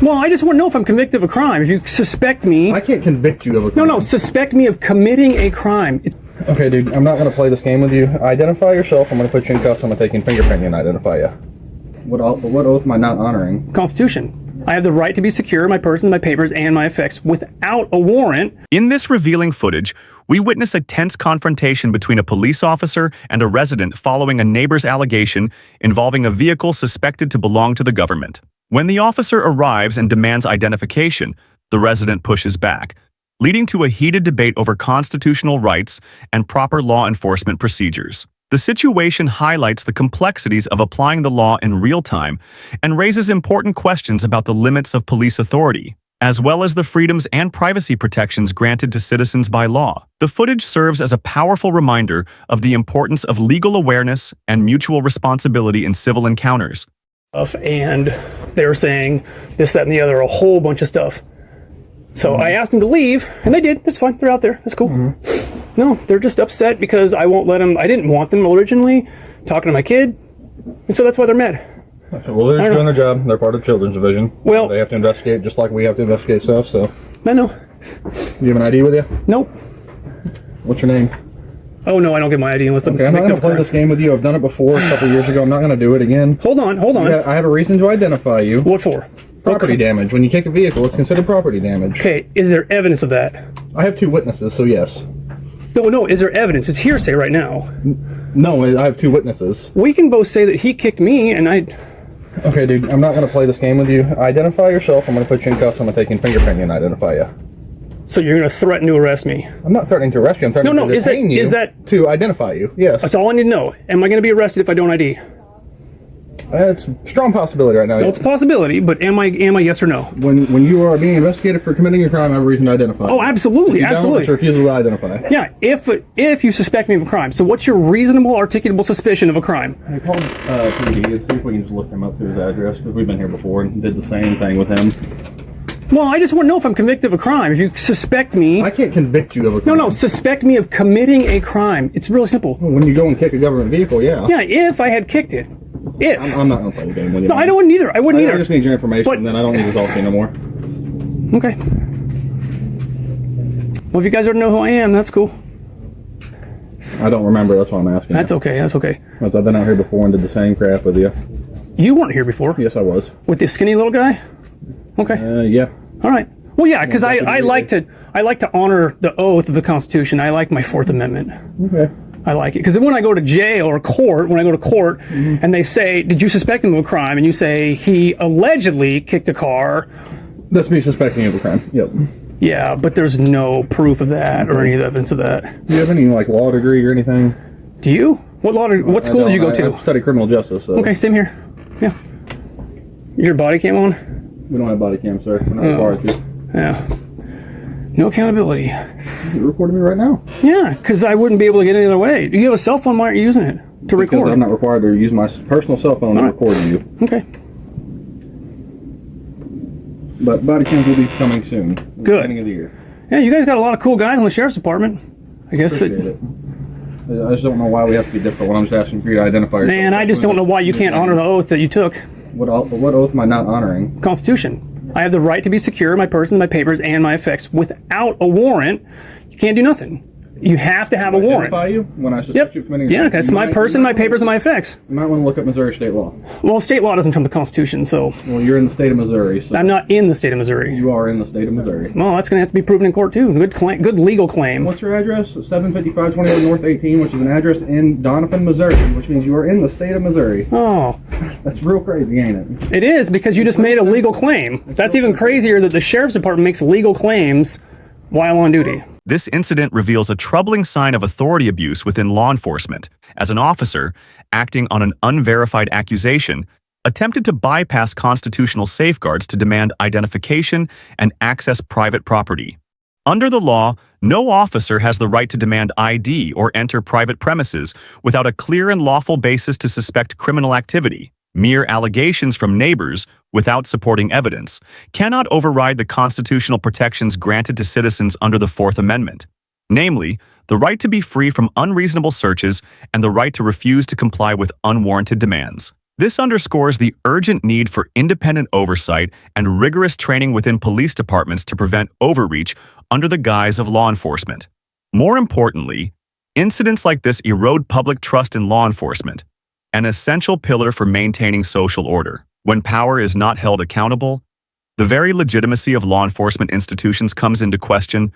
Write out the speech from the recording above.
Well, I just want to know if I'm convicted of a crime. If you suspect me... I can't convict you of a crime. No, suspect me of committing a crime. Okay, dude, I'm not going to play this game with you. Identify yourself. I'm going to put you in cuffs. I'm going to take you in fingerprint and identify you. What oath am I not honoring? Constitution. I have the right to be secure in my person, my papers, and my effects without a warrant. In this revealing footage, we witness a tense confrontation between a police officer and a resident following a neighbor's allegation involving a vehicle suspected to belong to the government. When the officer arrives and demands identification, the resident pushes back, leading to a heated debate over constitutional rights and proper law enforcement procedures. The situation highlights the complexities of applying the law in real time and raises important questions about the limits of police authority, as well as the freedoms and privacy protections granted to citizens by law. The footage serves as a powerful reminder of the importance of legal awareness and mutual responsibility in civil encounters. And they were saying this, that, and the other, a whole bunch of stuff. So I asked them to leave, and they did. That's fine. They're out there. That's cool. No, they're just upset because I won't let them. I didn't want them originally talking to my kid, and so that's why they're mad. Well, they're doing their job. They're part of the children's division. Well, they have to investigate just like we have to investigate stuff. So I know. You have an ID with you? Nope. What's your name? Oh no, I don't get my ID unless I'm. Okay, I'm not going to play this game with you. I've done it before a couple years ago. I'm not going to do it again. Hold on. I have a reason to identify you. What for? Property damage. When you kick a vehicle, it's considered property damage. Okay, is there evidence of that? I have 2 witnesses, so yes. No, is there evidence? It's hearsay right now. No, I have 2 witnesses. We can both say that he kicked me and I... Okay, dude, I'm not going to play this game with you. Identify yourself. I'm going to put you in cuffs. I'm going to take you in fingerprint and identify you. So you're going to threaten to arrest me? I'm not threatening to arrest you. I'm threatening to detain you. Is that... To identify you, yes. That's all I need to know. Am I going to be arrested if I don't ID? It's a strong possibility right now. No, it's a possibility, but am I yes or no? When you are being investigated for committing a crime, I have a reason to identify. Oh, absolutely, absolutely. It's a refusal to identify. Yeah, if you suspect me of a crime. So what's your reasonable, articulable suspicion of a crime? I called PD and see if we can just look him up through his address, because we've been here before and did the same thing with him. Well, I just want to know if I'm convicted of a crime. If you suspect me... I can't convict you of a crime. No, suspect me of committing a crime. It's really simple. Well, when you go and kick a government vehicle, yeah. Yeah, if I had kicked it. If. I'm not going to play the game with you. No, I wouldn't either. I wouldn't either. I just need your information, and then I don't need to talk to you no more. Okay. Well, if you guys already know who I am, that's cool. I don't remember. That's why I'm asking. That's okay. That's okay. Because I've been out here before and did the same crap with you. You weren't here before. Yes, I was. With the skinny little guy? Okay. Yeah. All right. Well, yeah, because I like to honor the oath of the Constitution. I like my Fourth Amendment. Okay. I like it because when I go to jail or court, and they say, "Did you suspect him of a crime?" and you say he allegedly kicked a car, that's me suspecting of a crime. Yep. Yeah, but there's no proof of that or any evidence of that. Do you have any law degree or anything? Do you? What school did you go to? I study criminal justice. So. Okay, same here. Yeah. Your body cam on? We don't have body cam, sir. We're not required to. Yeah. No accountability. You're recording me right now. Yeah, because I wouldn't be able to get any other way. Do you have a cell phone? Why aren't you using it to record? Because I'm not required to use my personal cell phone to record you. Okay. But body cams will be coming soon. Good. Beginning of the year. Yeah, you guys got a lot of cool guys on the sheriff's department. I guess Appreciate it. I just don't know why we have to be different when I'm just asking for you to identify yourself. Man, I just don't know why you can't honor the oath that you took. What oath am I not honoring? Constitution. I have the right to be secure in my person, my papers, and my effects without a warrant. You can't do nothing. You have to have a warrant. Identify you when I suspect you of committing a crime? Yeah, that's my person, my papers, and my effects. You might want to look up Missouri state law. Well, state law doesn't trump the Constitution, so... Well, you're in the state of Missouri, so... I'm not in the state of Missouri. You are in the state of Missouri. Well, that's going to have to be proven in court, too. Good legal claim. What's your address? 75521 North 18, which is an address in Doniphan, Missouri, which means you are in the state of Missouri. Oh. That's real crazy, ain't it? It is, because you just made a legal claim. That's even crazier that the sheriff's department makes legal claims while on duty. This incident reveals a troubling sign of authority abuse within law enforcement, as an officer, acting on an unverified accusation, attempted to bypass constitutional safeguards to demand identification and access private property. Under the law, no officer has the right to demand ID or enter private premises without a clear and lawful basis to suspect criminal activity. Mere allegations from neighbors, without supporting evidence, cannot override the constitutional protections granted to citizens under the Fourth Amendment, namely, the right to be free from unreasonable searches and the right to refuse to comply with unwarranted demands. This underscores the urgent need for independent oversight and rigorous training within police departments to prevent overreach under the guise of law enforcement. More importantly, incidents like this erode public trust in law enforcement, an essential pillar for maintaining social order. When power is not held accountable, the very legitimacy of law enforcement institutions comes into question,